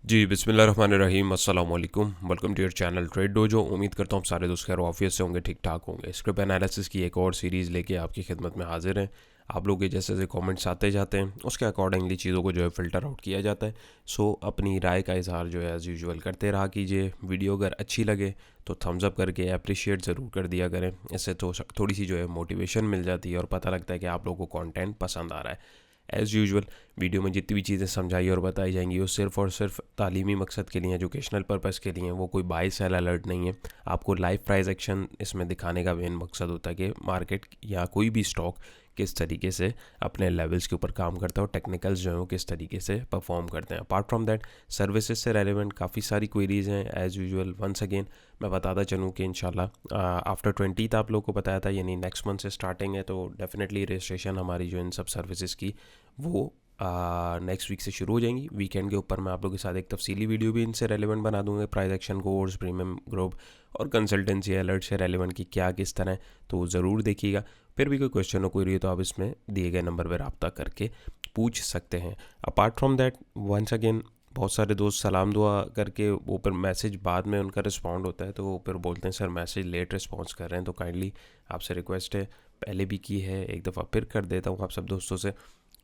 जी बिस्मिल्लाहिर्रहमानिर्रहीम अस्सलाम वालेकुम। Welcome to your channel trade dojo. उम्मीद करता हूँ सारे दोस्त खैर ऑफिस से होंगे, ठीक ठाक होंगे। स्क्रिप्ट एनालिसिस की एक और सीरीज़ लेके आपकी खिदमत में हाजिर हैं। आप लोग के जैसे जैसे कमेंट्स आते जाते हैं उसके अकॉर्डिंगली चीज़ों को जो है फ़िल्टर आउट किया जाता है। सो अपनी राय का इजहार जो है एज़ यूजुअल करते रहा कीजिए। वीडियो अगर अच्छी लगे तो थम्स अप करके अप्रिशिएट ज़रूर कर दिया करें। इससे तो थोड़ी सी जो है मोटिवेशन मिल जाती है और पता लगता है कि आप लोगों को कंटेंट पसंद आ रहा है। एज़ यूजुअल वीडियो में जितनी भी चीज़ें समझाई और बताई जाएंगी वो सिर्फ़ और सिर्फ तालीमी मकसद के लिए, एजुकेशनल पर्पज़ के लिए, वो कोई बाई सेल अलर्ट नहीं है। आपको लाइव प्राइस एक्शन इसमें दिखाने का मेन मकसद होता है कि मार्केट या कोई भी स्टॉक किस तरीके से अपने लेवल्स के ऊपर काम करता है और टेक्निकल्स जो हैं वो किस तरीके से परफॉर्म करते हैं। अपार्ट फ्रॉम दैट सर्विसेज से रेलिवेंट काफ़ी सारी क्वेरीज़ हैं। एज़ यूजुअल वंस अगेन मैं बताता चलूँ कि इंशाल्लाह आफ्टर 20th आप लोगों को बताया था, यानी नेक्स्ट मंथ से स्टार्टिंग है, तो डेफिनेटली रजिस्ट्रेशन हमारी जो इन सब सर्विसेज की वो नेक्स्ट वीक से शुरू हो जाएंगी। वीकेंड के ऊपर मैं आप लोगों के साथ एक तफसीली वीडियो भी इनसे रेलिवेंट बना दूंगा। Price action course, premium group और कंसल्टेंसी अलर्ट से रेलिवेंट की क्या किस तरह है, तो ज़रूर देखिएगा। फिर भी कोई क्वेश्चन हो, कोई रही हो, तो आप इसमें दिए गए नंबर पर रब्ता करके पूछ सकते हैं। Apart from that once again बहुत सारे दोस्त सलाम दुआ करके ऊपर मैसेज बाद में उनका रिस्पॉन्ड होता है तो वो ऊपर बोलते हैं सर मैसेज लेट रिस्पॉन्स कर रहे हैं। तो काइंडली आपसे रिक्वेस्ट है, पहले भी की है, एक दफ़ा फिर कर देता हूँ आप सब दोस्तों से,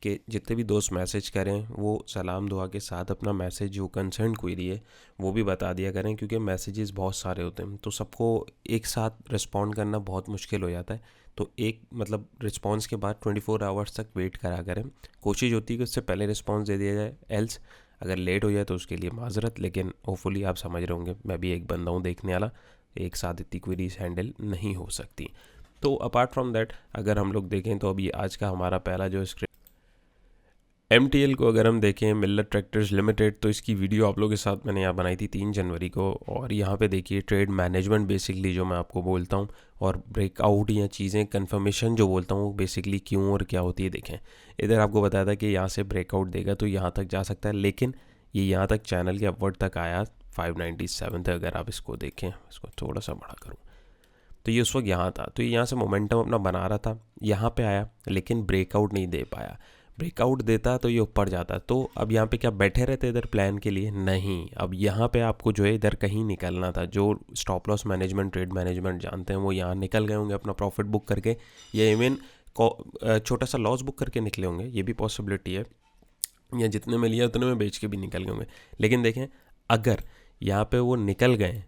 कि जितने भी दोस्त मैसेज करें वो सलाम दुआ के साथ अपना मैसेज जो कंसर्न क्वेरी है वो भी बता दिया करें, क्योंकि मैसेजेस बहुत सारे होते हैं तो सबको एक साथ रिस्पॉन्ड करना बहुत मुश्किल हो जाता है। तो एक मतलब रिस्पॉन्स के बाद 24 आवर्स तक वेट करा करें। कोशिश होती है कि उससे पहले रिस्पॉन्स दे दिया जाए, एल्स अगर लेट हो जाए तो उसके लिए माजरत, लेकिन होपफुली आप समझ रहे होंगे मैं भी एक बंदा हूँ देखने वाला, एक साथ इतनी क्वेरीज हैंडल नहीं हो सकती। तो अपार्ट फ्रॉम दैट अगर हम लोग देखें तो अभी आज का हमारा पहला जो MTL को अगर हम देखें, मिल्लत ट्रैक्टर्स लिमिटेड, तो इसकी वीडियो आप लोगों के साथ मैंने यहाँ बनाई थी 3 जनवरी को। और यहाँ पे देखिए ट्रेड मैनेजमेंट बेसिकली जो मैं आपको बोलता हूँ और ब्रेकआउट या चीज़ें कन्फर्मेशन जो बोलता हूँ बेसिकली क्यों और क्या होती है। देखें इधर आपको बताया था कि यहाँ से ब्रेकआउट देगा तो यहाँ तक जा सकता है, लेकिन ये यहाँ तक चैनल के अपवर्ड तक आया 597 तक। अगर आप इसको देखें, इसको थोड़ा सा बड़ा करूँ तो ये उस वक्त यहाँ था, तो ये यहाँ से मोमेंटम अपना बना रहा था, यहाँ पे आया लेकिन ब्रेकआउट नहीं दे पाया। ब्रेकआउट देता तो ये ऊपर जाता। तो अब यहाँ पे क्या बैठे रहते इधर प्लान के लिए? नहीं, अब यहाँ पे आपको जो है इधर कहीं निकलना था। जो stop loss management, trade management जानते हैं वो यहाँ निकल गए होंगे अपना प्रॉफिट बुक करके, या इवन छोटा सा लॉस बुक करके निकले होंगे, ये भी पॉसिबिलिटी है, या जितने में लिया उतने में बेच के भी निकल गए होंगे। लेकिन देखें अगर यहाँ पे वो निकल गए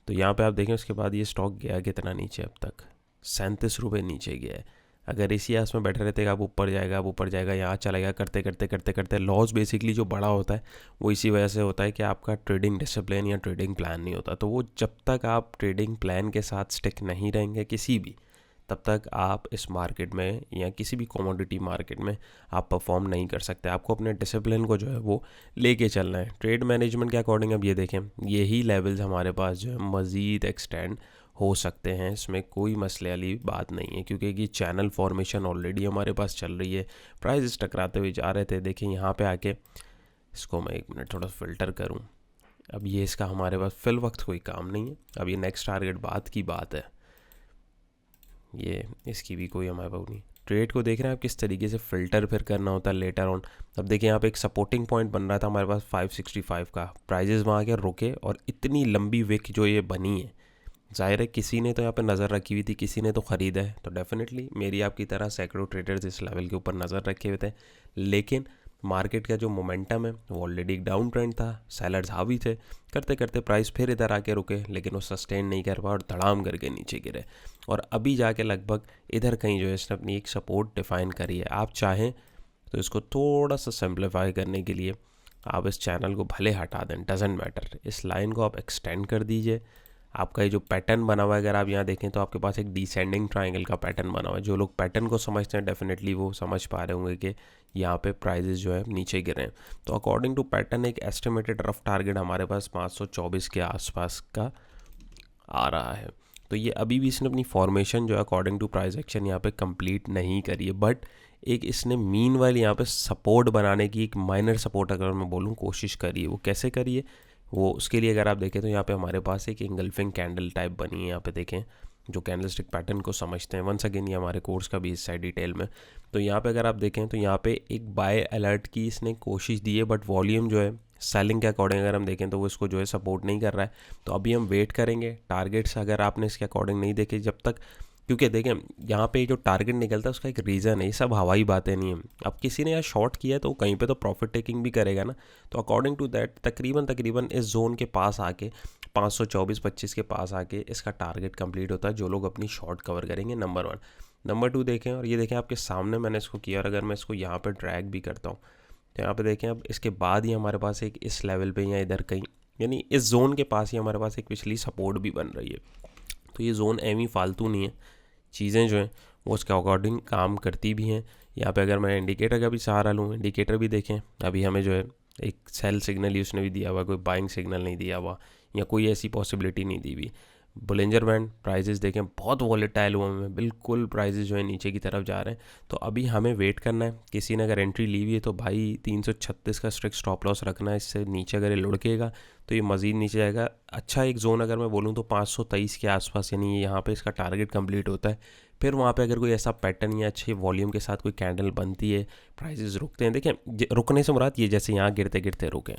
तो यहाँ पे आप देखें उसके बाद ये स्टॉक गया कितना नीचे, अब तक 37 रुपये नीचे गया है। अगर इसी आस में बैठे रहते आप ऊपर जाएगा, अब ऊपर जाएगा, यहाँ चलेगा, करते करते करते करते लॉस बेसिकली जो बड़ा होता है वो इसी वजह से होता है कि आपका ट्रेडिंग डिसिप्लिन या ट्रेडिंग प्लान नहीं होता। तो वो जब तक आप ट्रेडिंग प्लान के साथ स्टिक नहीं रहेंगे किसी भी, तब तक आप इस मार्केट में या किसी भी कमोडिटी मार्केट में आप परफॉर्म नहीं कर सकते। आपको अपने डिसिप्लिन को जो है वो लेके चलना है। ट्रेड मैनेजमेंट के अकॉर्डिंग अब ये देखें, यही लेवल्स हमारे पास जो है मज़ीद एक्सटेंड हो सकते हैं, इसमें कोई मसले वाली बात नहीं है, क्योंकि ये चैनल फॉर्मेशन ऑलरेडी हमारे पास चल रही है। प्राइस टकराते हुए जा रहे थे, देखें यहाँ पे आके, इसको मैं 1 मिनट थोड़ा फ़िल्टर करूँ। अब ये इसका हमारे पास फिल वक्त कोई काम नहीं है। अब ये नेक्स्ट टारगेट बात की बात है, ये इसकी भी कोई हमारे पास नहीं। ट्रेड को देख रहे हैं आप किस तरीके से फ़िल्टर फिर करना होता है लेटर ऑन। अब देखिए यहाँ पे एक सपोर्टिंग पॉइंट बन रहा था हमारे पास 565 का, प्राइजेस वहाँ के रुके और इतनी लंबी विक जो ये बनी है, जाहिर है किसी ने तो यहाँ पे नज़र रखी हुई थी, किसी ने तो ख़रीदा है। तो डेफिनेटली मेरी आपकी तरह सैकड़ों ट्रेडर्स इस लेवल के ऊपर नज़र रखे हुए थे, लेकिन मार्केट का जो मोमेंटम है वो ऑलरेडी एक डाउन ट्रेंड था, सेलर्स हावी थे, करते करते प्राइस फिर इधर आके रुके, लेकिन वो सस्टेन नहीं कर पाया और धड़ाम करके नीचे गिरे। और अभी जाके लगभग इधर कहीं जो है इसने अपनी एक सपोर्ट डिफाइन करी है। आप चाहें तो इसको थोड़ा सा सिंप्लीफाई करने के लिए आप इस चैनल को भले हटा दें, डजेंट मैटर, इस लाइन को आप एक्सटेंड कर दीजिए। आपका ये जो पैटर्न बना हुआ है अगर आप यहाँ देखें तो आपके पास एक डिसेंडिंग ट्रायंगल का पैटर्न बना हुआ है। जो लोग पैटर्न को समझते हैं डेफिनेटली वो समझ पा रहे होंगे कि यहाँ पे प्राइजेस जो है नीचे गिरे हैं। तो अकॉर्डिंग टू पैटर्न एक एस्टिमेटेड रफ टारगेट हमारे पास 524 के आसपास का आ रहा है। तो ये अभी भी इसने अपनी फॉर्मेशन जो है अकॉर्डिंग टू प्राइस एक्शन यहाँ पे कंप्लीट नहीं करी है, बट एक इसने मीन वाइल यहाँ पे सपोर्ट बनाने की एक माइनर सपोर्ट अगर मैं बोलूँ कोशिश करी है। वो कैसे करी है, वो उसके लिए अगर आप देखें तो यहाँ पे हमारे पास एक इंगल्फिंग कैंडल टाइप बनी है। यहाँ पे देखें जो कैंडल स्टिक पैटर्न को समझते हैं, वंस अगेन ये हमारे कोर्स का भी हिस्सा है डिटेल में। तो यहाँ पे अगर आप देखें तो यहाँ पे एक बाय अलर्ट की इसने कोशिश दी है, बट वॉल्यूम जो है सेलिंग के अकॉर्डिंग अगर हम देखें तो वो इसको जो है सपोर्ट नहीं कर रहा है। तो अभी हम वेट करेंगे। टारगेट्स अगर आपने इसके अकॉर्डिंग नहीं देखे जब तक, क्योंकि देखें यहाँ पे जो टारगेट निकलता है उसका एक रीज़न है, ये सब हवाई बातें नहीं है। अब किसी ने यहाँ शॉर्ट किया है तो कहीं पे तो प्रॉफिट टेकिंग भी करेगा ना। तो अकॉर्डिंग टू दैट तकरीबन इस जोन के पास आके 524-25 के पास आके इसका टारगेट कंप्लीट होता है, जो लोग अपनी शॉर्ट कवर करेंगे। नंबर 1। नंबर 2 देखें, और ये देखें आपके सामने मैंने इसको किया, और अगर मैं इसको यहाँ पर ड्रैग भी करता हूँ तो यहाँ पे देखें अब इसके बाद ही हमारे पास एक इस लेवल पे या इधर कहीं, यानी इस जोन के पास ही हमारे पास एक पिछली सपोर्ट भी बन रही है। तो ये जोन एम ही फालतू नहीं है, चीज़ें जो हैं वो उसके अकॉर्डिंग काम करती भी हैं। यहाँ पे अगर मैं इंडिकेटर का भी सहारा लूँ, इंडिकेटर भी देखें, अभी हमें जो है एक सेल सिग्नल ही उसने भी दिया हुआ, कोई बाइंग सिग्नल नहीं दिया हुआ या कोई ऐसी पॉसिबिलिटी नहीं दी हुई। बुलिंजर बैंड प्राइजेस देखें बहुत वॉलेटाइल हुआ में, बिल्कुल प्राइजेस जो है नीचे की तरफ जा रहे हैं। तो अभी हमें वेट करना है। किसी ने अगर एंट्री ली हुई है तो भाई 336 का स्ट्रिक्ट स्टॉप लॉस रखना है। इससे नीचे अगर ये लुढ़केगा तो ये मज़ीद नीचे जाएगा। अच्छा एक जोन अगर मैं बोलूँ तो 523 के आसपास, यानी यहाँ पे इसका टारगेट कंप्लीट होता है। फिर वहाँ पे अगर कोई ऐसा पैटर्न या अच्छे वॉल्यूम के साथ कोई कैंडल बनती है, प्राइजेस रुकते हैं। देखें रुकने से मुराद ये जैसे यहाँ गिरते गिरते रुके,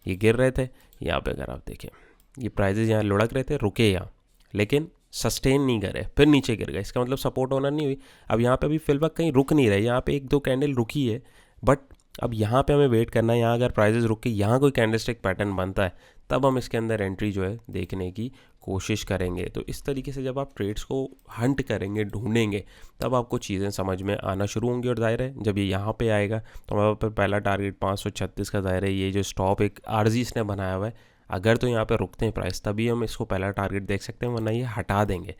ये गिर रहे थे, यहाँ पे अगर आप देखें ये प्राइजेस यहाँ लुढ़क रहे थे, रुके यहाँ, लेकिन सस्टेन नहीं करे, फिर नीचे गिर गए। इसका मतलब सपोर्ट ओनर नहीं हुई। अब यहाँ पे अभी फिलहाल कहीं रुक नहीं रहे, यहाँ पे 1-2 कैंडल रुकी है, बट अब यहाँ पे हमें वेट करना है। यहाँ अगर प्राइजेस रुक के यहाँ कोई कैंडलस्टिक पैटर्न बनता है तब हम इसके अंदर एंट्री जो है देखने की कोशिश करेंगे। तो इस तरीके से जब आप ट्रेड्स को हंट करेंगे, ढूंढेंगे, तब आपको चीज़ें समझ में आना शुरू होंगी। और जाहिर है जब ये यहाँ पे आएगा तो हमारे पर पहला टारगेट 536 का जाहिर है, ये जो स्टॉप एक आरजी इसने बनाया हुआ है, अगर तो यहाँ पे रुकते हैं प्राइस तभी हम इसको पहला टारगेट देख सकते हैं, वरना ये हटा देंगे।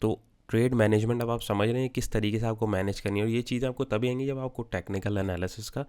तो ट्रेड मैनेजमेंट अब आप समझ रहे हैं किस तरीके से आपको मैनेज करनी है, और ये चीज़ें आपको तभी आएंगी जब आपको टेक्निकल एनालिसिस का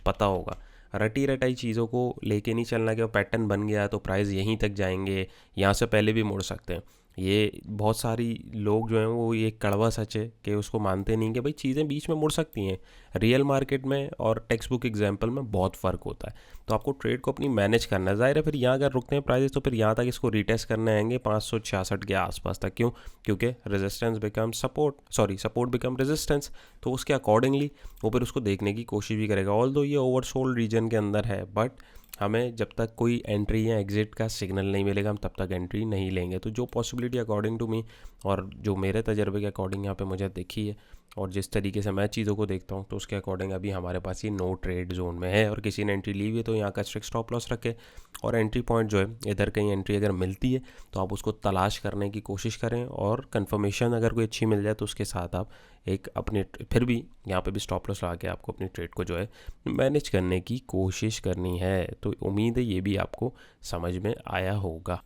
पता होगा। रटी रटाई चीज़ों को लेके नहीं चलना कि वो पैटर्न बन गया तो प्राइस यहीं तक जाएंगे, यहाँ से पहले भी मुड़ सकते हैं। ये बहुत सारी लोग जो हैं वो ये कड़वा सच है कि उसको मानते नहीं कि भाई चीज़ें बीच में मुड़ सकती हैं। रियल मार्केट में और टेक्स्ट बुक एग्जाम्पल में बहुत फ़र्क होता है। तो आपको ट्रेड को अपनी मैनेज करना है। ज़ाहिर है फिर यहाँ अगर रुकते हैं प्राइजेस तो फिर यहाँ तक इसको रीटेस्ट करने आएंगे 566 के आसपास तक। क्यों? क्योंकि resistance become support, support become resistance. तो उसके अकॉर्डिंगली वो फिर उसको देखने की कोशिश भी करेगा। ऑल दो ये ओवरसोल्ड रीजन के अंदर है, बट हमें जब तक कोई एंट्री या एग्जिट का सिग्नल नहीं मिलेगा हम तब तक एंट्री नहीं लेंगे। तो जो पॉसिबिलिटी अकॉर्डिंग टू मी और जो मेरे तजर्बे के अकॉर्डिंग यहाँ पे मुझे दिखी है और जिस तरीके से मैं चीज़ों को देखता हूँ, तो उसके अकॉर्डिंग अभी हमारे पास ये नो ट्रेड जोन में है। और किसी ने एंट्री ली हुई है तो यहाँ का स्ट्रिक्ट स्टॉप लॉस रखे, और एंट्री पॉइंट जो है इधर कहीं एंट्री अगर मिलती है तो आप उसको तलाश करने की कोशिश करें, और कंफर्मेशन अगर कोई अच्छी मिल जाए तो उसके साथ आप एक अपने फिर भी यहाँ पे भी स्टॉप लॉस लगा के आपको अपनी ट्रेड को जो है मैनेज करने की कोशिश करनी है। तो उम्मीद है ये भी आपको समझ में आया होगा।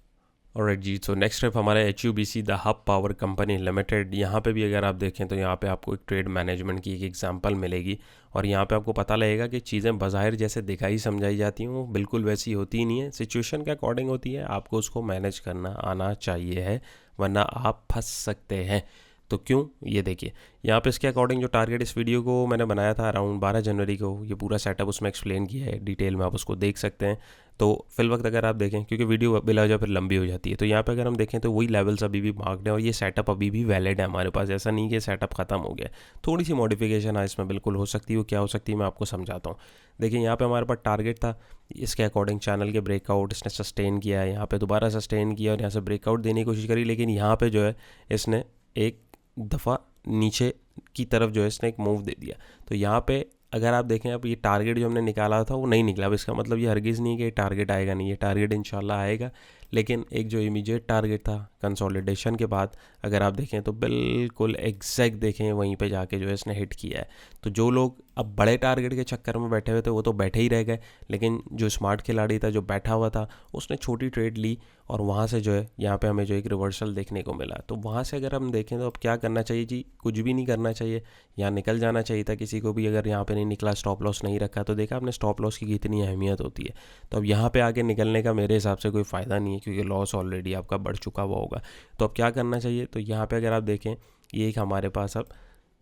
और जी, तो नेक्स्ट स्टेप हमारा HUBC the hub power company limited. यहाँ पे भी अगर आप देखें तो यहाँ पे आपको एक ट्रेड मैनेजमेंट की एक एग्जांपल मिलेगी, और यहाँ पे आपको पता लगेगा कि चीज़ें बज़ाहिर जैसे दिखाई समझाई जाती हैं वो बिल्कुल वैसी होती ही नहीं है। सिचुएशन के अकॉर्डिंग होती है, आपको उसको मैनेज करना आना चाहिए है, वरना आप फंस सकते हैं। तो क्यों, ये देखिए यहाँ पे इसके अकॉर्डिंग जो टारगेट इस वीडियो को मैंने बनाया था अराउंड 12 जनवरी को, ये पूरा सेटअप उसमें एक्सप्लेन किया है डिटेल में, आप उसको देख सकते हैं। तो फिल वक्त अगर आप देखें, क्योंकि वीडियो बिला वजह फिर लंबी हो जाती है, तो यहाँ पे अगर हम देखें तो वही लेवल्स अभी भी मार्क्ड है और ये सेटअप अभी भी वैलिड है हमारे पास। ऐसा नहीं कि सेटअप ख़त्म हो गया, थोड़ी सी मॉडिफिकेशन है इसमें बिल्कुल हो सकती है। वो क्या हो सकती है मैं आपको समझाता हूँ। देखिए यहाँ पे हमारे पास टारगेट था, इसके अकॉर्डिंग चैनल के ब्रेकआउट इसने सस्टेन किया है, यहाँ पे दोबारा सस्टेन किया और यहाँ से ब्रेकआउट देने की कोशिश करी, लेकिन यहाँ पे जो है इसने एक दफ़ा नीचे की तरफ जो है इसने एक मूव दे दिया। तो यहाँ पे अगर आप देखें, अब ये टारगेट जो हमने निकाला था वो नहीं निकला। अब इसका मतलब ये हरगिज़ नहीं है कि ये टारगेट आएगा नहीं, ये टारगेट इंशाल्लाह आएगा, लेकिन एक जो इमीडिएट टारगेट था कंसोलिडेशन के बाद अगर आप देखें तो बिल्कुल एग्जैक्ट देखें वहीं पे जाके जो है इसने हिट किया है। तो जो लोग अब बड़े टारगेट के चक्कर में बैठे हुए थे वो तो बैठे ही रह गए, लेकिन जो स्मार्ट खिलाड़ी था जो बैठा हुआ था उसने छोटी ट्रेड ली और वहाँ से जो है यहाँ पे हमें जो एक रिवर्सल देखने को मिला। तो वहाँ से अगर हम देखें तो अब क्या करना चाहिए जी, कुछ भी नहीं करना चाहिए, यहाँ निकल जाना चाहिए था किसी को भी। अगर यहाँ पे नहीं निकला, स्टॉप लॉस नहीं रखा, तो देखा आपने स्टॉप लॉस की कितनी अहमियत होती है। तो अब यहाँ पे आगे निकलने का मेरे हिसाब से कोई फ़ायदा नहीं है, क्योंकि लॉस ऑलरेडी आपका बढ़ चुका हुआ होगा। तो अब क्या करना चाहिए, तो यहाँ पे अगर आप देखें ये एक हमारे पास अब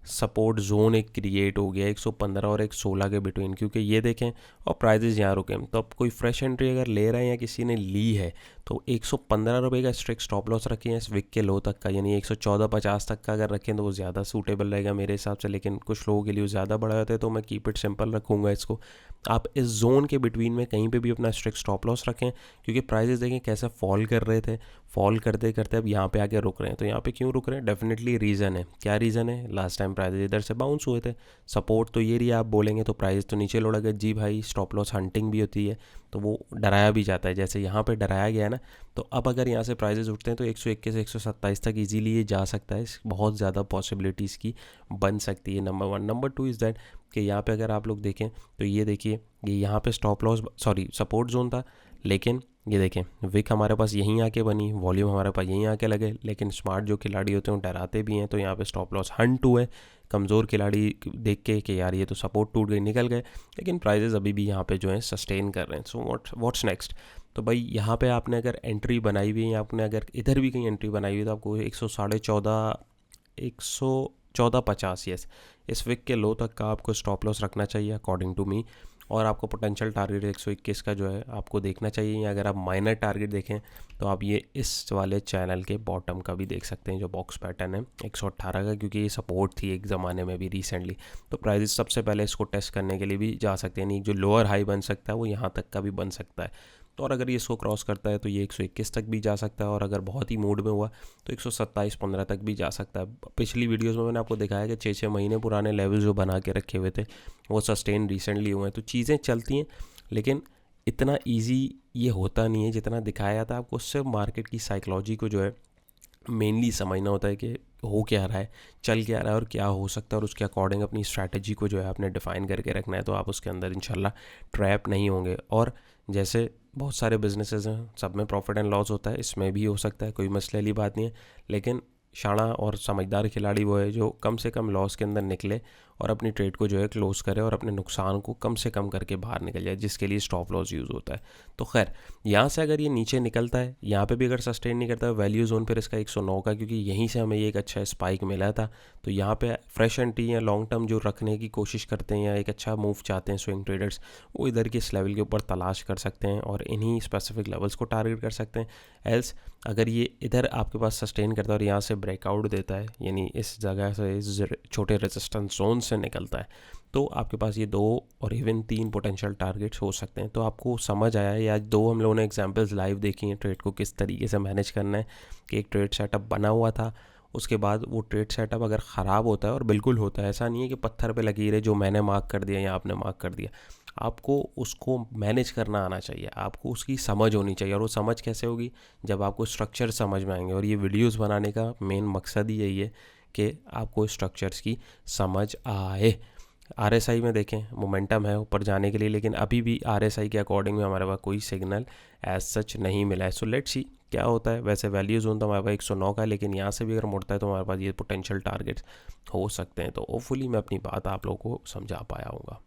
सपोर्ट जोन एक क्रिएट हो गया 115 और 116 के बिटवीन, क्योंकि ये देखें और प्राइजेस यहाँ रुके। तो अब कोई फ्रेश एंट्री अगर ले रहे हैं या किसी ने ली है तो 115 रुपये का स्ट्रिक्ट स्टॉप लॉस रखें इस विक के लो तक का, यानी 114.50 तक का अगर रखें तो वो ज़्यादा सूटेबल रहेगा मेरे हिसाब से, लेकिन कुछ लोगों के लिए ज़्यादा बड़ा होता है तो मैं कीप इट सिंपल रखूँगा इसको। आप इस जोन के बिटवीन में कहीं पे भी अपना स्ट्रिक्ट स्टॉप लॉस रखें, क्योंकि प्राइजेस देखें कैसे फॉल कर रहे थे, फॉल करते करते अब यहाँ पे आके रुक रहे हैं। तो यहाँ पे क्यों रुक रहे हैं, डेफिनेटली रीज़न है। क्या रीज़न है, लास्ट टाइम प्राइजेस इधर से बाउंस हुए थे, सपोर्ट तो ये रही आप बोलेंगे, तो प्राइस तो नीचे लौट गए। जी भाई, स्टॉप लॉस हंटिंग भी होती है तो वो डराया भी जाता है, जैसे यहाँ पे डराया गया है ना। तो अब अगर यहाँ से प्राइजेस उठते हैं तो 121 127 तक इजीली ये जा सकता है, बहुत ज़्यादा पॉसिबिलिटीज़ की बन सकती है। नंबर 1। नंबर 2 इज़ दैट कि यहाँ पे अगर आप लोग देखें तो ये देखिए, ये यहाँ पे स्टॉप लॉस सपोर्ट जोन था, लेकिन ये देखें विक हमारे पास यहीं आके बनी, वॉल्यूम हमारे पास यहीं आके लगे, लेकिन स्मार्ट जो खिलाड़ी होते हैं वो डराते भी हैं, तो यहाँ पे स्टॉप लॉस हंट हुए कमज़ोर खिलाड़ी देख के कि यार ये तो सपोर्ट टूट गई, निकल गए, लेकिन प्राइजेस अभी भी यहाँ पे जो है सस्टेन कर रहे हैं। So what's next. तो भाई यहाँ पे आपने अगर एंट्री बनाई हुई है, आपने अगर इधर भी कहीं एंट्री बनाई हुई है तो आपको 114.50 यस इस विक के लो तक का आपको स्टॉप लॉस रखना चाहिए अकॉर्डिंग टू मी। और आपको पोटेंशियल टारगेट 121 का जो है आपको देखना चाहिए। अगर आप माइनर टारगेट देखें तो आप ये इस वाले चैनल के बॉटम का भी देख सकते हैं, जो बॉक्स पैटर्न है 118 का, क्योंकि ये सपोर्ट थी एक ज़माने में भी रिसेंटली। तो प्राइजेस सबसे पहले इसको टेस्ट करने के लिए भी जा सकते हैं, नहीं जो लोअर हाई बन सकता है वो यहाँ तक का भी बन सकता है। तो और अगर ये इसको क्रॉस करता है तो ये 121 तक भी जा सकता है, और अगर बहुत ही मूड में हुआ तो 127.15 तक भी जा सकता है। पिछली वीडियोस में मैंने आपको दिखाया कि 6-6 महीने पुराने लेवल जो बना के रखे हुए थे वो सस्टेन रिसेंटली हुए हैं। तो चीज़ें चलती हैं, लेकिन इतना ईजी ये होता नहीं है जितना दिखाया जाता है। आपको उससे मार्केट की साइकोलॉजी को जो है मेनली समझना होता है कि हो क्या रहा है, चल क्या रहा है और क्या हो सकता है, और उसके अकॉर्डिंग अपनी स्ट्रैटेजी को जो है आपने डिफ़ाइन करके रखना है, तो आप उसके अंदर इंशाल्लाह ट्रैप नहीं होंगे। और जैसे बहुत सारे बिजनेसेस हैं, सब में प्रॉफिट एंड लॉस होता है, इसमें भी हो सकता है, कोई मसले वाली बात नहीं है। लेकिन शाना और समझदार खिलाड़ी वो है जो कम से कम लॉस के अंदर निकले और अपनी ट्रेड को जो है क्लोज करे और अपने नुकसान को कम से कम करके बाहर निकल जाए, जिसके लिए स्टॉप लॉस यूज़ होता है। तो खैर यहाँ से अगर ये नीचे निकलता है, यहाँ पे भी अगर सस्टेन नहीं करता है वैल्यू जोन फिर इसका 109 का, क्योंकि यहीं से हमें ये एक अच्छा स्पाइक मिला था। तो यहाँ पे फ्रेश एंट्री या लॉन्ग टर्म जो रखने की कोशिश करते हैं या एक अच्छा मूव चाहते हैं स्विंग ट्रेडर्स, वो इधर के इस लेवल के ऊपर तलाश कर सकते हैं और इन्हीं स्पेसिफिक लेवल्स को टारगेट कर सकते हैं। एल्स अगर ये इधर आपके पास सस्टेन करता है और यहाँ से ब्रेकआउट देता है, यानी इस जगह से इस छोटे रेजिस्टेंस जोन से निकलता है, तो आपके पास ये 2 और इवन 3 पोटेंशियल टारगेट्स हो सकते हैं। तो आपको समझ आया है, या 2 हम लोगों ने एग्जांपल्स लाइव देखी हैं ट्रेड को किस तरीके से मैनेज करना है, कि एक ट्रेड सेटअप बना हुआ था, उसके बाद वो ट्रेड सेटअप अगर ख़राब होता है, और बिल्कुल होता है, ऐसा नहीं है कि पत्थर पे लकीर है जो मैंने मार्क कर दिया या आपने मार्क कर दिया, आपको उसको मैनेज करना आना चाहिए, आपको उसकी समझ होनी चाहिए। और वो समझ कैसे होगी, जब आपको स्ट्रक्चर समझ में आएंगे। और ये वीडियोस बनाने का मेन मकसद ही यही है कि आपको स्ट्रक्चर्स की समझ आए। आरएसआई में देखें मोमेंटम है ऊपर जाने के लिए, लेकिन अभी भी आरएसआई के अकॉर्डिंग में हमारे पास कोई सिग्नल एज सच नहीं मिला है। सो लेट्स सी क्या होता है। वैसे वैल्यू जोन तो हमारे पास 109 का है, लेकिन यहाँ से भी अगर मुड़ता है तो हमारे पास ये पोटेंशियल टारगेट्स हो सकते हैं। तो होपफुली मैं अपनी बात आप लोगों को समझा पाया हूँगा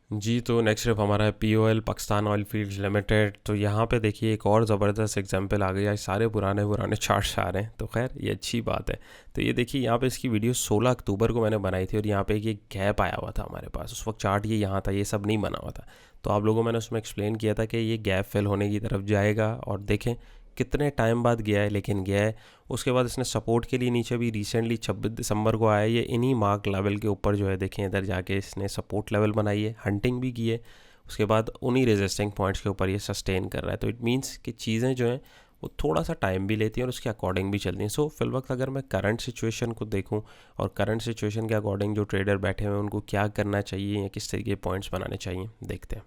जी। तो नेक्स्ट स्टेप हमारा है POL, Pakistan oil fields limited. तो यहाँ पे देखिए एक और ज़बरदस्त एग्जांपल आ गया, सारे पुराने चार्ट्स आ रहे हैं, तो खैर ये अच्छी बात है। तो ये देखिए यहाँ पे इसकी वीडियो 16 अक्टूबर को मैंने बनाई थी, और यहाँ पे ये गैप आया हुआ था हमारे पास, उस वक्त चार्ट ये यहाँ था, ये सब नहीं बना हुआ था। तो आप लोगों को मैंने उसमें एक्सप्लेन किया था कि ये गैप फिल होने की तरफ जाएगा, और देखें कितने टाइम बाद गया है, लेकिन गया है। उसके बाद इसने सपोर्ट के लिए नीचे भी रिसेंटली 26 दिसंबर को आया है, ये इन्हीं मार्क लेवल के ऊपर जो है देखें इधर जाके इसने सपोर्ट लेवल बनाई है, हंटिंग भी की है। उसके बाद उन्हीं रेजिस्टिंग पॉइंट्स के ऊपर ये सस्टेन कर रहा है। तो इट मीन्स कि चीज़ें जो हैं वो थोड़ा सा टाइम भी लेती हैं और उसके अकॉर्डिंग भी चलती हैं। सो फिल वक्त अगर मैं करंट सिचुएशन को देखूं और करंट सिचुएशन के अकॉर्डिंग जो ट्रेडर बैठे हुए हैं उनको क्या करना चाहिए या किस तरीके के पॉइंट्स बनाने चाहिए, देखते हैं।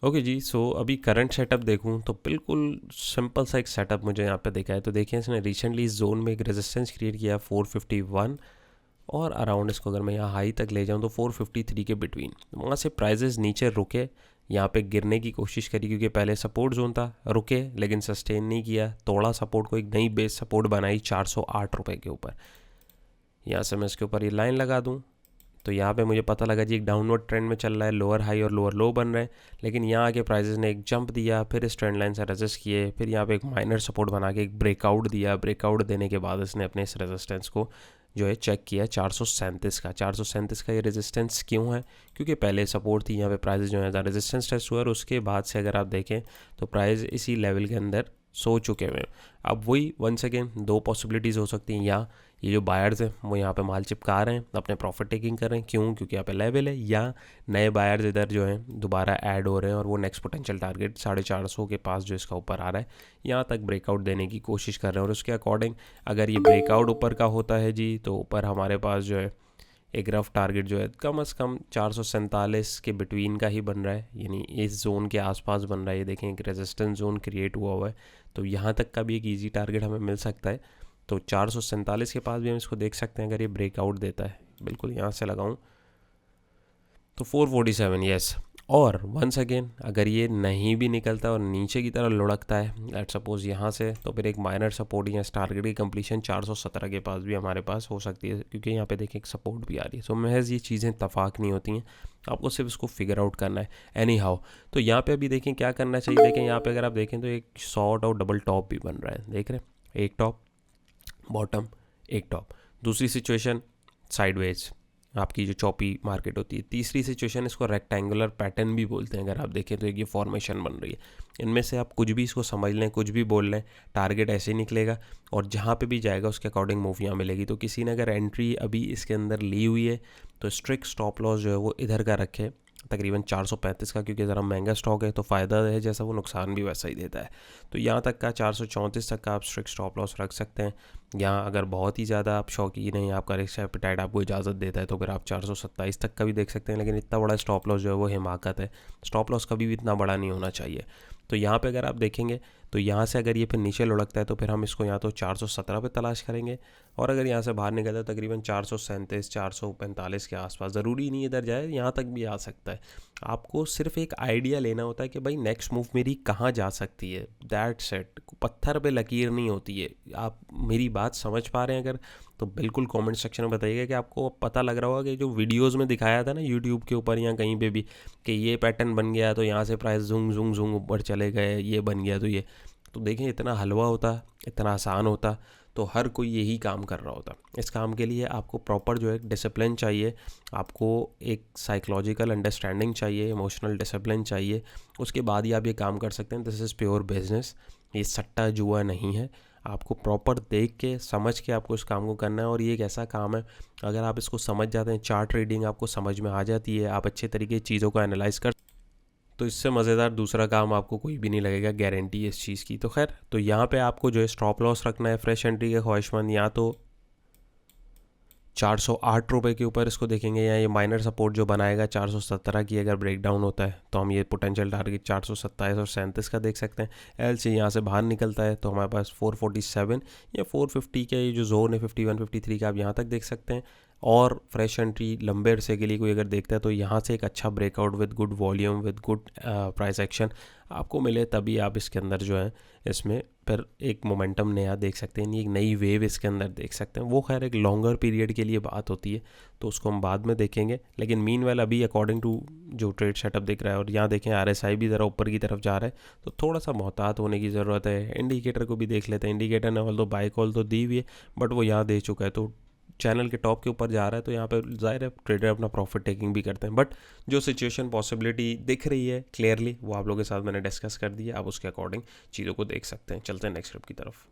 ओके जी। सो अभी करंट सेटअप देखूं तो बिल्कुल सिंपल सा एक सेटअप मुझे यहाँ पे देखा है। तो देखिए इसने रिसेंटली इस जोन में एक रेजिस्टेंस क्रिएट किया 451, और अराउंड इसको अगर मैं यहाँ हाई तक ले जाऊँ तो 453 के बिटवीन। वहाँ से प्राइजेस नीचे रुके, यहाँ पे गिरने की कोशिश करी, क्योंकि पहले सपोर्ट जोन था, रुके लेकिन सस्टेन नहीं किया, तोड़ा सपोर्ट को, एक नई बेस सपोर्ट बनाई 408 रुपये के ऊपर। यहाँ से मैं इसके ऊपर ये लाइन लगा दूँ तो यहाँ पे मुझे पता लगा जी एक डाउनवर्ड ट्रेंड में चल रहा है, लोअर हाई और लोअर लो बन रहे हैं। लेकिन यहाँ आके प्राइजेस ने एक जंप दिया, फिर इस ट्रेंड लाइन से रेजिस्ट किए, फिर यहाँ पे एक माइनर सपोर्ट बना के एक ब्रेकआउट दिया। ब्रेकआउट देने के बाद इसने अपने इस रेजिस्टेंस को जो है चेक किया 437 का। 437 का ये रेजिस्टेंस क्यों है? क्योंकि पहले सपोर्ट थी, यहाँ पे प्राइस जो है रेजिस्टेंस टेस्ट हुआ और उसके बाद से अगर आप देखें तो प्राइस इसी लेवल के अंदर सो चुके हुए हैं। अब वही वंस अगेन दो पॉसिबिलिटीज़ हो सकती हैं, या ये जो बायर्स हैं वो यहाँ पे माल चिपका रहे हैं, अपने प्रॉफिट टेकिंग कर रहे हैं, क्यों? क्योंकि यहाँ पे लेवल है, या नए बायर्स इधर जो हैं दोबारा ऐड हो रहे हैं और वो नेक्स्ट पोटेंशियल टारगेट 450 के पास जो इसका ऊपर आ रहा है यहाँ तक ब्रेकआउट देने की कोशिश कर रहे हैं। और उसके अकॉर्डिंग अगर ये ब्रेकआउट ऊपर का होता है जी, तो ऊपर हमारे पास जो है एक रफ टारगेट जो है कम से कम 447 के बिटवीन का ही बन रहा है, यानी इस जोन के आसपास बन रहा है। ये देखें एक रेजिस्टेंस जोन क्रिएट हुआ है, तो यहाँ तक का भी एक इजी टारगेट हमें मिल सकता है। तो 447 के पास भी हम इसको देख सकते हैं अगर ये ब्रेकआउट देता है। बिल्कुल यहाँ से लगाऊं तो 447, यस। और वंस अगेन अगर ये नहीं भी निकलता और नीचे की तरफ लुढ़कता है लेट्स सपोज यहाँ से, तो फिर एक माइनर सपोर्ट या टारगेट की कंप्लीशन 417 के पास भी हमारे पास हो सकती है, क्योंकि यहाँ पे देखिए एक सपोर्ट भी आ रही है। सो महज ये चीज़ें इत्तफाक नहीं होती हैं, आपको सिर्फ इसको फिगर आउट करना है एनी हाउ। तो यहाँ पे अभी देखें क्या करना चाहिए। देखें यहाँ पे अगर आप देखें तो एक शॉर्ट और डबल टॉप भी बन रहा है, देख रहे हैं, एक टॉप बॉटम एक टॉप। दूसरी सिचुएशन साइडवेज, आपकी जो चौपी मार्केट होती है। तीसरी सिचुएशन इसको रेक्टेंगुलर पैटर्न भी बोलते हैं, अगर आप देखें तो एक ये फॉर्मेशन बन रही है। इनमें से आप कुछ भी इसको समझ लें, कुछ भी बोल लें, टारगेट ऐसे ही निकलेगा और जहाँ पे भी जाएगा उसके अकॉर्डिंग मूव यहाँ मिलेगी। तो किसी ने अगर एंट्री अभी इसके अंदर ली हुई है तो स्ट्रिक्ट स्टॉप लॉस जो है वो इधर का रखे, तकरीबन 435 का, क्योंकि ज़रा महंगा स्टॉक है तो फ़ायदा है जैसा वो नुकसान भी वैसा ही देता है। तो यहाँ तक का 434 तक का आप स्ट्रिक्ट स्टॉप लॉस रख सकते हैं। यहाँ अगर बहुत ही ज़्यादा आप शौकीन नहीं, आपका रिस्क एपेटाइट आपको इजाज़त देता है तो फिर आप 427 तक का भी देख सकते हैं। लेकिन इतना बड़ा स्टॉप लॉस जो है वो हिमाकत है, स्टॉप लॉस कभी भी इतना बड़ा नहीं होना चाहिए। तो यहाँ पे अगर आप देखेंगे तो यहाँ से अगर ये फिर नीचे लुढ़कता है तो फिर हम इसको या तो 417 पे तलाश करेंगे, और अगर यहाँ से बाहर निकलता है तकरीबन 437 445 के आसपास, ज़रूरी नहीं इधर जाए, यहाँ तक भी आ सकता है। आपको सिर्फ एक आइडिया लेना होता है कि भाई नेक्स्ट मूव मेरी कहाँ जा सकती है, दैट सेट। पत्थर पे लकीर नहीं होती है। आप मेरी बात समझ पा रहे हैं अगर, तो बिल्कुल कमेंट सेक्शन में बताइएगा कि आपको पता लग रहा होगा कि जो वीडियोस में दिखाया था ना यूट्यूब के ऊपर या कहीं पे भी कि ये पैटर्न बन गया तो यहाँ से प्राइस जुंग जुंग जुंग ऊपर चले गए, ये बन गया तो ये, तो देखें इतना हलवा होता, इतना आसान होता तो हर कोई यही काम कर रहा होता। इस काम के लिए आपको प्रॉपर जो है डिसिप्लिन चाहिए, आपको एक साइकोलॉजिकल अंडरस्टैंडिंग चाहिए, इमोशनल डिसिप्लिन चाहिए, उसके बाद ही आप ये काम कर सकते हैं। दिस इज़ प्योर बिजनेस, ये सट्टा जुआ नहीं है। आपको प्रॉपर देख के समझ के आपको इस काम को करना है, और ये एक ऐसा काम है अगर आप इसको समझ जाते हैं, चार्ट रीडिंग आपको समझ में आ जाती है, आप अच्छे तरीके चीज़ों को एनालाइज कर, तो इससे मज़ेदार दूसरा काम आपको कोई भी नहीं लगेगा, गारंटी इस चीज़ की। तो खैर, तो यहाँ पे आपको जो है स्टॉप लॉस रखना है फ्रेश एंट्री के ख्वाहिशमंद, या तो 408 रुपये के ऊपर इसको देखेंगे, या ये माइनर सपोर्ट जो बनाएगा 417 की अगर ब्रेकडाउन होता है तो हम ये पोटेंशियल टारगेट 427 और 37 का देख सकते हैं। एल से यहाँ से बाहर निकलता है तो हमारे पास 447 या 450 के ये जो जोन है 51 53 का आप यहाँ तक देख सकते हैं। और फ्रेश एंट्री लंबे अरसे के लिए कोई अगर देखता है तो यहाँ से एक अच्छा breakout with good volume with good price action आपको मिले, तभी आप इसके अंदर जो है इसमें फिर एक मोमेंटम नया देख सकते हैं, एक नई वेव इसके अंदर देख सकते हैं। वो खैर एक लॉन्गर पीरियड के लिए बात होती है तो उसको हम बाद में देखेंगे। लेकिन मीनवेल अभी अकॉर्डिंग टू जो ट्रेड सेटअप दिख रहा है, और यहाँ देखें RSI भी ज़रा ऊपर की तरफ जा रहा है तो थोड़ा सा मोहतात होने की ज़रूरत है। इंडिकेटर को भी देख लेते हैं, इंडिकेटर ने ऑल तो बाई कॉल तो दी हुई है बट वो यहाँ दे चुका है, तो चैनल के टॉप के ऊपर जा रहा है, तो यहाँ पे ज़ाहिर है ट्रेडर अपना प्रॉफिट टेकिंग भी करते हैं। बट जो सिचुएशन पॉसिबिलिटी दिख रही है क्लियरली वो आप लोगों के साथ मैंने डिस्कस कर दिया, आप उसके अकॉर्डिंग चीज़ों को देख सकते हैं। चलते हैं नेक्स्ट ट्रिप की तरफ।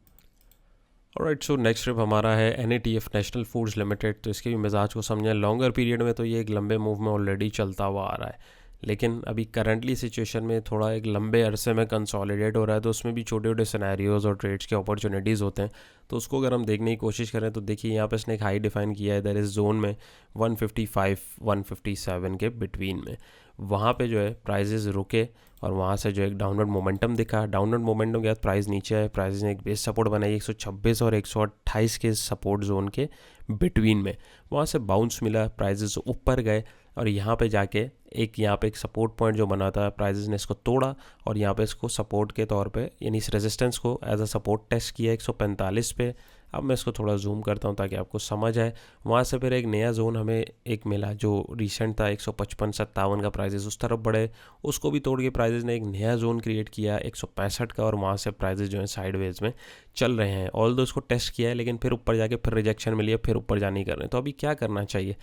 ऑलराइट, सो नेक्स्ट ट्रिप हमारा है NATF नेशनल फूड्स लिमिटेड। तो इसके भी मिजाज को समझें, लॉन्गर पीरियड में तो ये एक लंबे मूव में ऑलरेडी चलता हुआ आ रहा है, लेकिन अभी करंटली सिचुएशन में थोड़ा एक लंबे अरसे में कंसोलिडेट हो रहा है, तो उसमें भी छोटे छोटे सिनेरियोज़ और ट्रेड्स के अपॉर्चुनिटीज़ होते हैं। तो उसको अगर हम देखने की कोशिश करें तो देखिए यहाँ पे इसने एक हाई डिफाइन किया है, इधर इस जोन में 155 157 के बिटवीन में, वहाँ पे जो है प्राइजेस रुके और वहाँ से जो एक डाउनवर्ड मोमेंटम दिखा। डाउनवर्ड मोमेंटम के बाद प्राइस नीचे आए, प्राइस ने एक बेस सपोर्ट बनाई 126 और 128 के सपोर्ट जोन के बिटवीन में, वहाँ से बाउंस मिला, प्राइजेस ऊपर गए और यहाँ पे जाके यहाँ पे एक सपोर्ट पॉइंट जो बना था प्राइजेस ने इसको तोड़ा और यहाँ पे इसको सपोर्ट के तौर पे, यानी इस रेजिस्टेंस को एज अ सपोर्ट टेस्ट किया 145 पे, अब मैं इसको थोड़ा जूम करता हूँ ताकि आपको समझ आए। वहाँ से फिर एक नया जोन हमें एक मिला जो रिसेंट था 155-57 का प्राइजेस उस तरफ बढ़े, उसको भी तोड़ के प्राइजेस ने एक नया जोन क्रिएट किया 165 का, और वहाँ से प्राइजेस जो है साइडवेज में चल रहे हैं। ऑल दो इसको टेस्ट किया है लेकिन फिर ऊपर जाके फिर रिजेक्शन मिली है, फिर ऊपर जाने कर रहे हैं। तो अभी क्या करना चाहिए,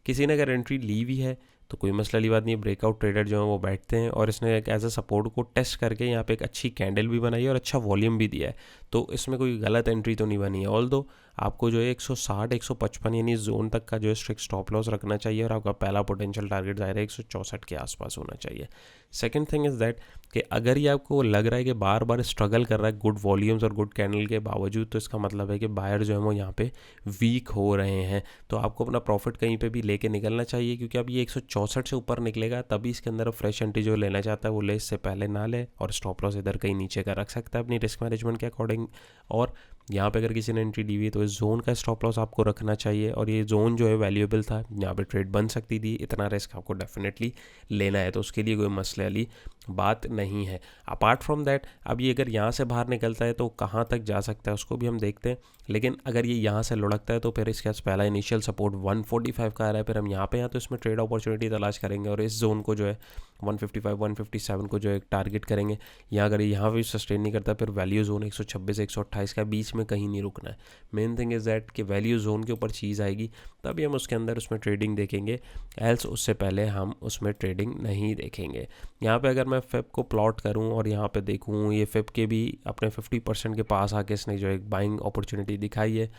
किसी ने अगर एंट्री ली हुई है तो कोई मसला वाली बात नहीं है, ब्रेकआउट ट्रेडर जो है वो बैठते हैं और इसने एक एज अ सपोर्ट को टेस्ट करके यहाँ पे एक अच्छी कैंडल भी बनाई है और अच्छा वॉल्यूम भी दिया है, तो इसमें कोई गलत एंट्री तो नहीं बनी है। ऑल दो आपको जो है 160 155 यानी जोन तक का जो है स्ट्रिक्ट स्टॉप लॉस रखना चाहिए और आपका पहला पोटेंशियल टारगेट ज़ाहिर है 164 के आसपास होना चाहिए। सेकेंड थिंग इज़ दैट कि अगर ये आपको लग रहा है कि बार बार स्ट्रगल कर रहा है गुड वॉल्यूम्स और गुड कैंडल के बावजूद, तो इसका मतलब है कि बायर जो है वो यहाँ पे वीक हो रहे हैं, तो आपको अपना प्रॉफिट कहीं पे भी लेके निकलना चाहिए, क्योंकि अब ये 164 से ऊपर निकलेगा तभी इसके अंदर फ्रेश एंट्री जो लेना चाहता है वो ले, इससे पहले ना ले, और स्टॉप लॉस इधर कहीं नीचे का रख सकता है अपनी रिस्क मैनेजमेंट के अकॉर्डिंग। और यहाँ पे अगर किसी ने एंट्री ली हुई है तो इस जोन का स्टॉप लॉस आपको रखना चाहिए, और ये जोन जो है वैल्यूएबल था, यहाँ पे ट्रेड बन सकती थी, इतना रिस्क आपको डेफिनेटली लेना है, तो उसके लिए कोई मसले वाली बात नहीं है। अपार्ट फ्रॉम दैट अब ये अगर यहाँ से बाहर निकलता है तो कहाँ तक जा सकता है उसको भी हम देखते हैं, लेकिन अगर ये यहाँ से लुढ़कता है तो फिर इसके पास पहला इनिशियल सपोर्ट 145 का आ रहा है, फिर हम यहाँ पे तो इसमें ट्रेड अपॉर्चुनिटी तलाश करेंगे और इस जोन को जो है 155 157 को जो है टारगेट करेंगे। यहाँ अगर यहाँ भी सस्टेन नहीं करता फिर वैल्यू जोन 126 128 का बीच में कहीं नहीं रुकना है। मेन थिंग इज़ दैट कि वैल्यू जोन के ऊपर चीज़ आएगी तभी हम उसके अंदर उसमें ट्रेडिंग देखेंगे, एल्स उससे पहले हम उसमें ट्रेडिंग नहीं देखेंगे। यहाँ पे अगर मैं फेब को प्लॉट करूँ और यहाँ पे देखूँ ये फेब के भी अपने 50% के पास आके इसने जो एक बाइंग अपॉर्चुनिटी दिखाई है।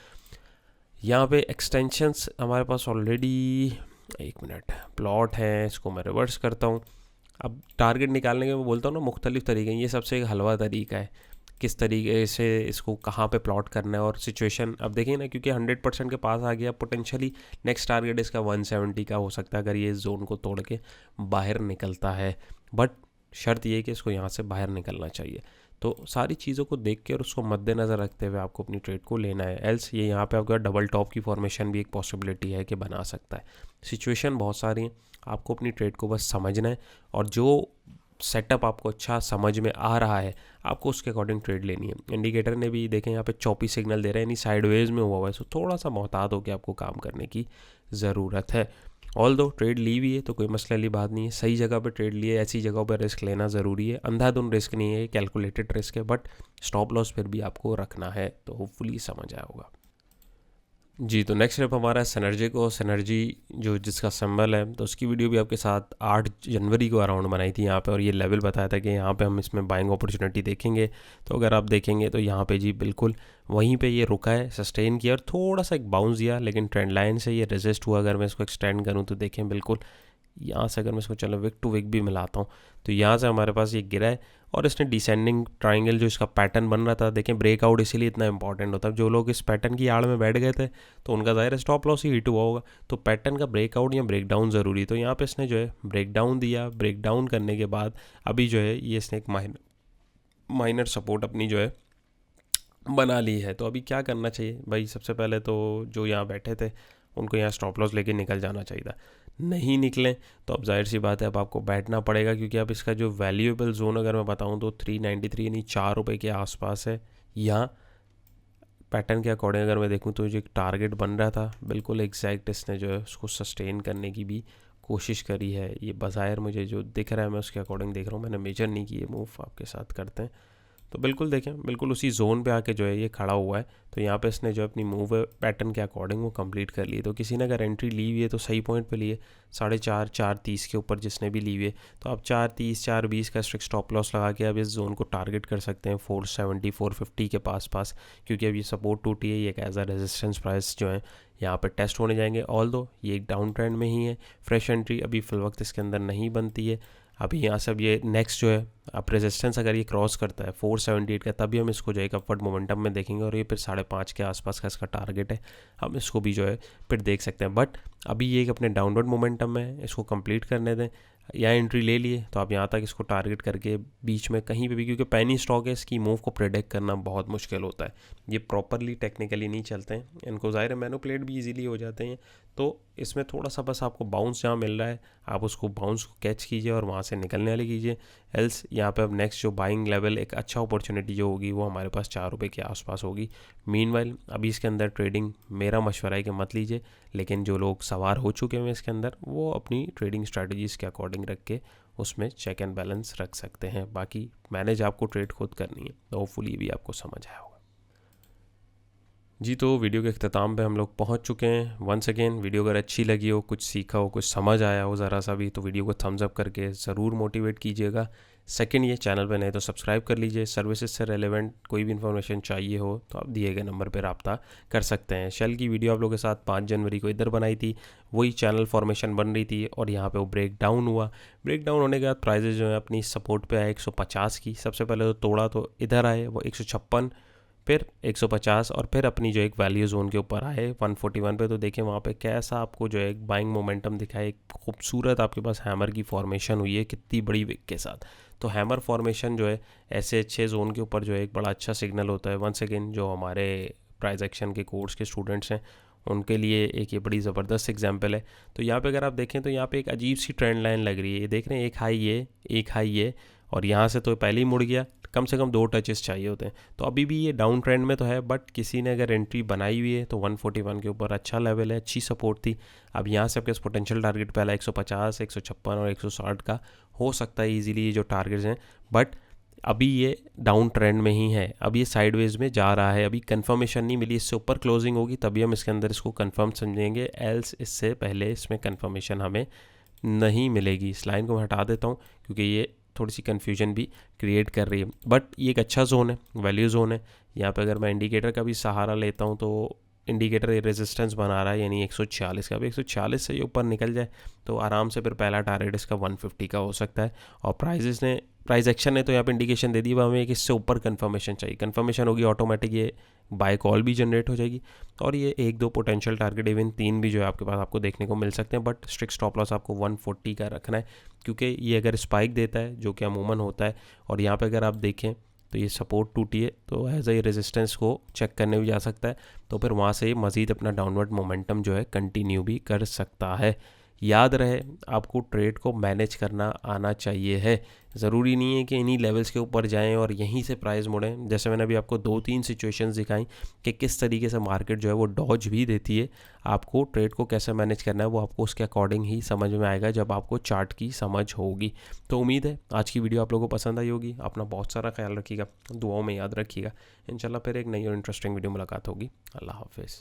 यहाँ पे एक्सटेंशंस हमारे पास ऑलरेडी, एक मिनट, प्लॉट है, इसको मैं रिवर्स करता हूँ। अब टारगेट निकालने के मैं बोलता हूँ ना मुख्तलिफ तरीके हैं, ये सबसे एक हलवा तरीका है किस तरीके से इसको कहाँ पे प्लॉट करना है और सिचुएशन। अब देखिए ना, क्योंकि 100% के पास आ गया, पोटेंशियली नेक्स्ट टारगेट इसका 170 का हो सकता है अगर ये जोन को तोड़ के बाहर निकलता है, बट शर्त ये है कि इसको यहाँ से बाहर निकलना चाहिए। तो सारी चीज़ों को देख के और उसको मद्देनज़र रखते हुए आपको अपनी ट्रेड को लेना है, एल्स ये यहाँ पे आपका डबल टॉप की फॉर्मेशन भी एक पॉसिबिलिटी है कि बना सकता है। सिचुएशन बहुत सारी हैं, आपको अपनी ट्रेड को बस समझना है और जो सेटअप आपको अच्छा समझ में आ रहा है आपको उसके अकॉर्डिंग ट्रेड लेनी है। इंडिकेटर ने भी देखें यहाँ पे 24 सिग्नल दे रहे हैं, यानी साइडवेज में हुआ है, सो थोड़ा सा मोहतात होकर आपको काम करने की ज़रूरत है। ऑल दो ट्रेड ली हुई है तो कोई मसले वाली बात नहीं है, सही जगह पे ट्रेड लिए, ऐसी जगहों पर रिस्क लेना ज़रूरी है, अंधाधुंध रिस्क नहीं है, कैलकुलेटेड रिस्क है, बट स्टॉप लॉस फिर भी आपको रखना है, तो होपफुली समझ आया होगा। जी, तो नेक्स्ट स्टेप हमारा है सिनर्जी को। सिनर्जी जो जिसका सिंबल है, तो उसकी वीडियो भी आपके साथ 8 जनवरी को अराउंड बनाई थी यहाँ पे, और ये लेवल बताया था कि यहाँ पे हम इसमें बाइंग अपॉर्चुनिटी देखेंगे। तो अगर आप देखेंगे तो यहाँ पे जी बिल्कुल वहीं पे ये रुका है, सस्टेन किया और थोड़ा सा एक बाउंस दिया, लेकिन ट्रेंड लाइन से ये रेजिस्ट हुआ। अगर मैं इसको एक्सटेंड करूँ तो देखें बिल्कुल यहाँ से, अगर मैं इसको चलो विक टू विक भी मिलाता हूँ तो यहाँ से हमारे पास ये गिरा है और इसने डिसेंडिंग ट्राइंगल जो इसका पैटर्न बन रहा था, देखें ब्रेकआउट इसीलिए इतना इंपॉर्टेंट होता है। जो लोग इस पैटर्न की आड़ में बैठ गए थे तो उनका ज़ाहिर स्टॉप लॉस ही हिट हुआ होगा, तो पैटर्न का ब्रेकआउट या ब्रेकडाउन ज़रूरी। तो यहाँ पे इसने जो है ब्रेकडाउन दिया, ब्रेकडाउन करने के बाद अभी जो है ये इसने एक माइनर सपोर्ट अपनी जो है बना ली है। तो अभी क्या करना चाहिए भाई, सबसे पहले तो जो यहाँ बैठे थे उनको यहाँ स्टॉप लॉस लेके निकल जाना चाहिए था, नहीं निकलें तो अब जाहिर सी बात है अब आपको बैठना पड़ेगा, क्योंकि अब इसका जो वैल्यूएबल जोन अगर मैं बताऊं तो 393 यानी 4 रुपये के आसपास है। यहाँ पैटर्न के अकॉर्डिंग अगर मैं देखूं तो जो एक टारगेट बन रहा था बिल्कुल एग्जैक्ट इसने जो है उसको सस्टेन करने की भी कोशिश करी है। ये बज़ाहिर मुझे जो दिख रहा है मैं उसके अकॉर्डिंग देख रहा हूँ, मैंने मेजर नहीं किए मूव, आपके साथ करते हैं तो बिल्कुल देखें बिल्कुल उसी जोन पे आके जो है ये खड़ा हुआ है। तो यहाँ पे इसने जो अपनी मूव पैटर्न के अकॉर्डिंग वो कंप्लीट कर ली। तो किसी ने अगर एंट्री ली हुई है तो सही पॉइंट पे लिए 4.5 4.30 के ऊपर जिसने भी ली हुई है, तो आप 4.30 4.20 का स्ट्रिक्ट स्टॉप लॉस लगा के अब इस जोन को टारगेट कर सकते हैं 470 450 के पास, क्योंकि अब ये सपोर्ट टूटी है, ये एक एज अ रेजिस्टेंस प्राइस जो है यहाँ पर टेस्ट होने जाएंगे। ऑल दो ये एक डाउन ट्रेंड में ही है, फ्रेश एंट्री अभी फिल वक्त इसके अंदर नहीं बनती है। अभी यहाँ से अब ये नेक्स्ट जो है अब रेजिस्टेंस अगर ये क्रॉस करता है 478 का, तभी हम इसको जो है एक अपवर्ड मोमेंटम में देखेंगे और ये फिर 5.5 के आसपास का इसका टारगेट है, हम इसको भी जो है फिर देख सकते हैं। बट अभी ये एक अपने डाउनवर्ड मोमेंटम में इसको कंप्लीट करने दें, या एंट्री ले लिए तो आप यहाँ तक इसको टारगेट करके बीच में कहीं पे भी, क्योंकि पेनी स्टॉक है इसकी मूव को प्रेडिक्ट करना बहुत मुश्किल होता है, ये प्रॉपरली टेक्निकली नहीं चलते हैं, इनको ज़ाहिर है मैनिपुलेट भी इजीली हो जाते हैं। तो इसमें थोड़ा सा बस आपको बाउंस जहाँ मिल रहा है आप उसको बाउंस को कैच कीजिए और वहाँ से निकलने वाली कीजिए। एल्स यहाँ पे अब नेक्स्ट जो बाइंग लेवल एक अच्छा अपॉर्चुनिटी जो होगी वो हमारे पास 4 रुपये के आसपास होगी। मीनवाइल अभी इसके अंदर ट्रेडिंग मेरा मशवरा है कि मत लीजिए, लेकिन जो लोग सवार हो चुके हैं इसके अंदर वो अपनी ट्रेडिंग स्ट्रैटेजीज़ के अकॉर्डिंग रख के उसमें चेक एंड बैलेंस रख सकते हैं। बाकी मैनेज आपको ट्रेड खुद करनी है। तो होपफुली भी आपको समझ आया होगा जी। तो वीडियो के अख्ताम पे हम लोग पहुंच चुके हैं। वंस अगेन वीडियो अगर अच्छी लगी हो, कुछ सीखा हो, कुछ समझ आया हो ज़रा सा भी, तो वीडियो को थम्स अप करके ज़रूर मोटिवेट कीजिएगा। सेकंड, ये चैनल पे नहीं तो सब्सक्राइब कर लीजिए। सर्विसेज से रेलेवेंट कोई भी इन्फॉर्मेशन चाहिए हो तो आप दिए गए नंबर पर रब्ता कर सकते हैं। शेल की वीडियो आप लोगों के साथ 5 जनवरी को इधर बनाई थी, वही चैनल फॉर्मेशन बन रही थी और यहाँ पे वो ब्रेक डाउन हुआ। ब्रेक डाउन होने के बाद प्राइजेज जो है अपनी सपोर्ट पे आए 150 की। सबसे पहले तो तोड़ा तो इधर आए वो 156, फिर 150 और फिर अपनी जो एक वैल्यू जोन के ऊपर आए 141 पे। तो देखें वहाँ पे कैसा आपको जो है एक बाइंग मोमेंटम दिखा है। एक खूबसूरत आपके पास हैमर की फॉर्मेशन हुई है कितनी बड़ी विक के साथ। तो हैमर फॉर्मेशन जो है ऐसे अच्छे जोन के ऊपर जो है एक बड़ा अच्छा सिग्नल होता है। वंस अगेन जो हमारे प्राइस एक्शन के कोर्स के स्टूडेंट्स हैं उनके लिए एक ये बड़ी ज़बरदस्त एग्जांपल है। तो यहाँ पे अगर आप देखें तो यहाँ पे एक अजीब सी ट्रेंड लाइन लग रही है। ये देख रहे हैं एक हाई ये और यहाँ से तो पहले ही मुड़ गया। कम से कम 2 टचेस चाहिए होते हैं। तो अभी भी ये डाउन ट्रेंड में तो है, बट किसी ने अगर एंट्री बनाई हुई है तो 141 के ऊपर अच्छा लेवल है, अच्छी सपोर्ट थी। अब यहाँ से आपके पोटेंशियल टारगेट पहला 150, 156 और 160 का हो सकता है इजीली ये जो टारगेट्स हैं, बट अभी ये डाउन ट्रेंड में ही है। अब ये साइडवेज में जा रहा है, अभी कंफर्मेशन नहीं मिली। इससे ऊपर क्लोजिंग होगी तभी हम इसके अंदर इसको कंफर्म समझेंगे, एल्स इससे पहले इसमें कंफर्मेशन हमें नहीं मिलेगी। इस लाइन को मैं हटा देता हूँ क्योंकि ये थोड़ी सी कन्फ्यूजन भी क्रिएट कर रही है। बट ये एक अच्छा जोन है, वैल्यू जोन है। यहाँ पे अगर मैं इंडिकेटर का भी सहारा लेता हूँ तो इंडिकेटर रेजिस्टेंस बना रहा है, यानी 146 का। अब 146 से ये ऊपर निकल जाए तो आराम से फिर पहला टारगेट इसका 150 का हो सकता है। और प्राइस एक्शन ने तो यहाँ पे इंडिकेशन दे दी, हमें एक इससे ऊपर कंफर्मेशन चाहिए। कंफर्मेशन होगी ऑटोमेटिक ये बाय कॉल भी जनरेट हो जाएगी और ये 1-2 पोटेंशियल टारगेट, इवन 3 भी जो है आपके पास आपको देखने को मिल सकते हैं। बट स्ट्रिक्ट स्टॉप लॉस आपको 140 का रखना है क्योंकि ये अगर स्पाइक देता है जो कि अमूमन होता है, और यहाँ पे अगर आप देखें तो ये सपोर्ट टूटी है तो एज ए रेजिस्टेंस को चेक करने भी जा सकता है। तो फिर वहाँ से मज़ीद अपना डाउनवर्ड मोमेंटम जो है कंटिन्यू भी कर सकता है। याद रहे आपको ट्रेड को मैनेज करना आना चाहिए है। ज़रूरी नहीं है कि इन्हीं लेवल्स के ऊपर जाएं और यहीं से प्राइस मुड़ें। जैसे मैंने अभी आपको 2-3 सिचुएशंस दिखाई कि किस तरीके से मार्केट जो है वो डॉज भी देती है। आपको ट्रेड को कैसे मैनेज करना है वो आपको उसके अकॉर्डिंग ही समझ में आएगा जब आपको चार्ट की समझ होगी। तो उम्मीद है आज की वीडियो आप लोगों को पसंद आई होगी। अपना बहुत सारा ख्याल रखिएगा, दुआओं में याद रखिएगा। इंशाल्लाह फिर एक नई और इंटरेस्टिंग वीडियो मुलाकात होगी। अल्लाह हाफिज़।